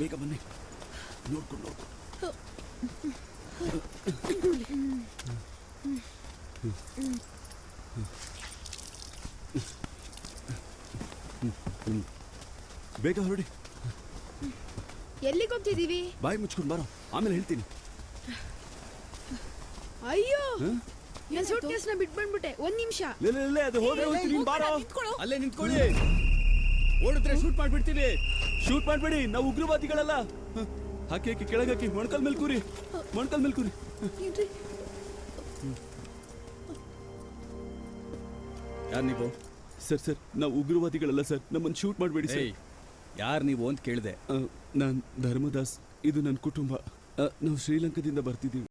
ಬೇಗ ಬನ್ನಿ, ನೋಡ್ಕೊಂಡು ಬೇಗ ಹೊರಡಿ. ಎಲ್ಲಿಗೆ ಹೋಗ್ತಿದೀವಿ? ಬಾಯಿ ಮುಚ್ಕೊಂಡು ಬಾರೋ, ಆಮೇಲೆ ಹೇಳ್ತೀನಿ. ಅಯ್ಯೋ, ನನ್ನ ಸೂಟ್ ಕೇಸ್ನ ಬಿಟ್ಟು ಬಂದ್ಬಿಟ್ಟೆ. ಒಂದ್ ನಿಮಿಷ. ಅದು ಹೋದ್ರೆ ಹೋಗ್ತೀನಿ, ಬಾರೋ. ಅಲ್ಲೇ ನಿಂತ್ಕೊಳ್ಳಿ. ಓಡಿದ್ರೆ ಶೂಟ್ ಮಾಡ್ಬಿಡ್ತೀನಿ. ಶೂಟ್ ಮಾಡ್ಬೇಡಿ, ನಾವು ಉಗ್ರವಾದಿಗಳಲ್ಲ. ಹಾಕಿ ಹಾಕಿ ಕೆಳಗೆ ಹಾಕಿ, ಮೊಣಕಲ್ ಮೇಲೆ ಕೂರಿ, ಮೊಣಕಲ್ ಮೇಲೆ ಕೂರಿ. ಯಾರು ನೀವು? ಸರ್ ಸರ್, ನಾವು ಉಗ್ರವಾದಿಗಳಲ್ಲ ಸರ್, ನಮ್ಮನ್ನು ಶೂಟ್ ಮಾಡಬೇಡಿ ಸರ್. ಯಾರು ನೀವು ಅಂತ ಕೇಳಿದೆ. ನಾನು ಧರ್ಮದಾಸ್, ಇದು ನನ್ನ ಕುಟುಂಬ. ನಾವು ಶ್ರೀಲಂಕಾದಿಂದ ಬರ್ತಿದ್ದೀವಿ.